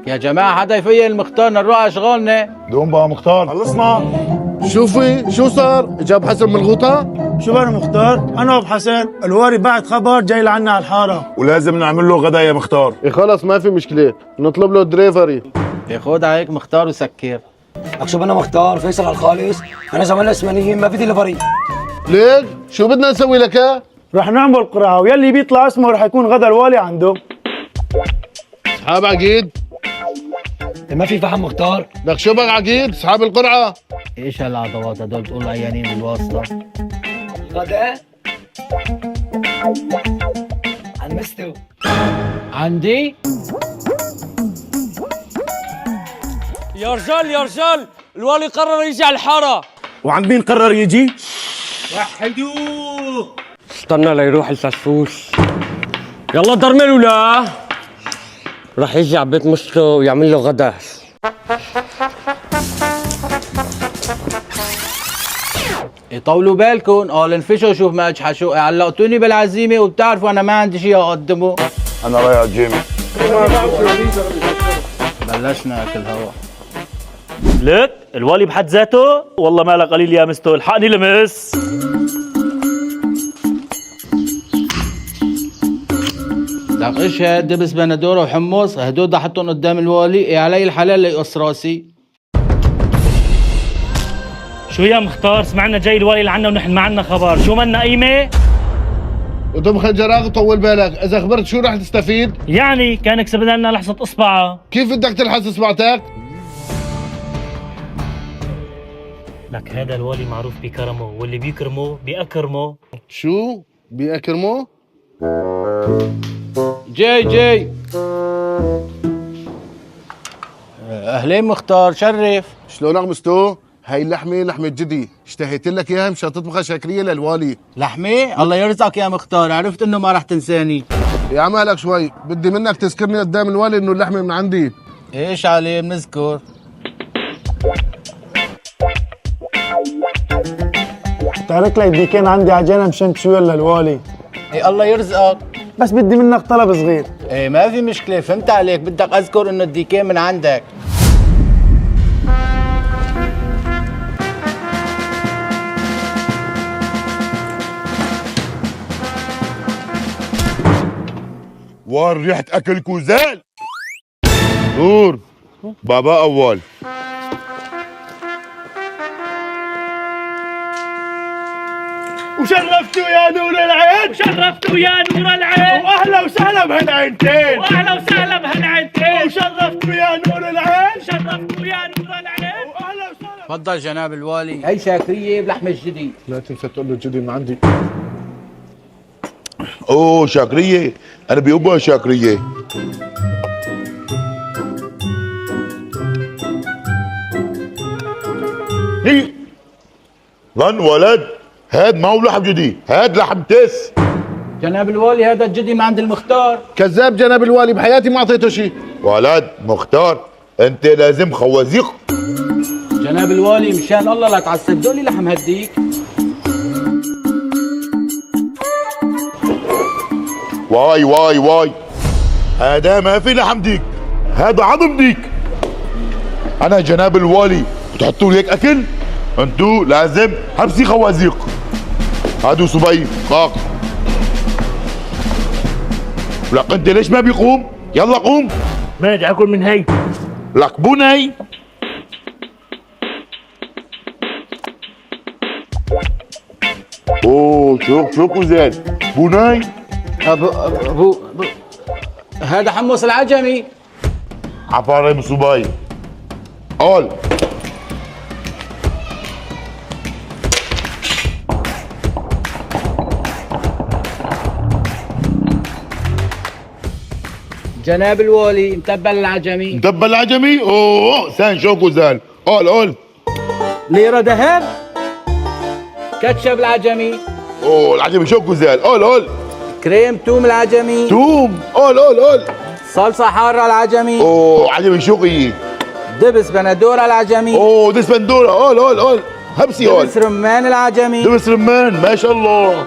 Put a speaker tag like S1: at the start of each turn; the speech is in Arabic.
S1: يا جماعة حدا يفيق المختار نروح اشغالنا.
S2: دوم بقى مختار، خلصنا.
S3: شوفي شو صار؟ جاب حسن من الغوطة؟
S4: شو بقى مختار؟ انا ابو حسن الواري بعت خبر جاي لعنا على الحاره،
S2: ولازم نعمل له غدا يا مختار.
S3: إيه خلص ما في مشكلة، نطلب له دريفري.
S1: خد عليك مختار وسكر.
S5: لك شو بدنا مختار؟ فيصل على الخالص، انا زمان الاسمانيين ما في دليفري.
S3: ليك؟ شو بدنا نسوي لك إياه؟
S4: رح نعمل قرعه ويلي بيطلع اسمه رح يكون غدا الوالي عنده.
S3: أصحاب عقيد؟
S5: ما في فحم مختار.
S3: لك شو بك عقيد؟ أصحاب القرعة؟
S1: ايش هالعضوات هدول بتقول عيانين بالواسطة؟
S5: غدا عن مستو.
S1: عندي؟
S6: يا رجال يا رجال، الوالي قرر يجي على الحارة.
S4: وعند مين قرر يجي؟
S6: استنى ليروح الفسفوس. يلا درملوا له. رح يجي على بيت مستو ويعمل له غدا.
S1: يطولوا بالكم، قال انفشوا شوف ما اجحشوا، علقتوني بالعزيمة وبتعرفوا انا ما عندي شيء اقدمه.
S2: انا رايح على الجيم.
S1: بلشنا اكل هوا.
S7: لك الوالي بحد ذاته والله مالك قليل يا مستو، الحقني لمس.
S1: لك ايش هاد؟ دبس بندوره وحمص هدول حطهم قدام الوالي، إيه علي الحلال ليقص راسي.
S7: شو يا مختار؟ سمعنا جاي الوالي لعنا ونحن ما عنا خبر، شو منا قيمة؟
S3: ودم خنجراغ وطول بالك، إذا خبرت شو رح تستفيد؟
S7: يعني كان كسب لنا لحظة إصبعها.
S3: كيف بدك تلحس إصبعتك؟
S7: لك هذا الوالي معروف بكرمه، واللي بيكرمه بيأكرمه.
S3: شو؟ بيأكرمو؟
S1: جاي اهلين مختار، شرف.
S3: شلونك مستو؟ هاي اللحمة لحمة جدي، اشتهيت لك اياها مشان تطبخها شكرية للوالي.
S1: لحمة؟ الله يرزقك يا مختار، عرفت انه ما رح تنساني.
S3: يا عم مالك شوي، بدي منك تذكرني قدام الوالي انه اللحمة من عندي.
S1: ايش عليه بنذكر.
S4: تارك لي الديكين عندي عجينه مشان تشويها للوالي،
S1: ايه الله يرزقك.
S4: بس بدي منك طلب صغير.
S1: ايه ما في مشكلة، فهمت عليك، بدك اذكر انه الديكين من عندك.
S2: وار ريحة اكل كوزال. نور بابا اول.
S4: وشرفتوا يا نور العين،
S7: شرفتوا يا نور العين،
S4: واهلا وسهلا بهالعينتين،
S7: واهلا وسهلا بهالعينتين.
S4: وشرفتوا يا نور العين،
S7: شرفتوا يا نور العين،
S4: واهلا وسهلا.
S1: تفضل جناب الوالي، هي شاكرية بلحم الجدي.
S3: لا تنسى تقول له الجدي من عندي.
S2: اوه شاكرية، انا بيبقى شاكرية. هي لن ولد، هاد ما هو لحم جدي، هاد لحم تس.
S1: جناب الوالي هذا الجدي ما عند المختار.
S3: كذاب جناب الوالي، بحياتي ما اعطيته شيء.
S2: ولد مختار انت لازم خوازيق.
S1: جناب الوالي مشان الله لا تعصب، دولي لحم هديك.
S2: واي واي واي، هذا ما في لحم ديك، هذا عظم ديك. انا جناب الوالي بتحطوا لي هيك اكل؟ انتو لازم حبسي خوازيق. هادو صبي قاق. لك انت ليش ما بيقوم؟ يلا قوم.
S7: ما بدي اكل من هي.
S2: لك بني. اوه شوف كوزان بني.
S1: ابو هذا حمص العجمي.
S2: عفاري مصوباي. قول.
S1: جناب الوالي متبل العجمي.
S2: متبل العجمي؟ اوه سان شو كوزان. قول.
S1: ليرة ذهب. كاتشب العجمي.
S2: اوه العجمي شو كوزان. قول.
S1: كريم توم العجمي.
S2: توم. قول.
S1: صلصة حارة العجمي.
S2: اوه عجمي شوقي.
S1: دبس بندورة العجمي.
S2: اوه دبس بندورة. قول. هبسي قول.
S1: دبس رمان العجمي.
S2: دبس رمان ما شاء الله.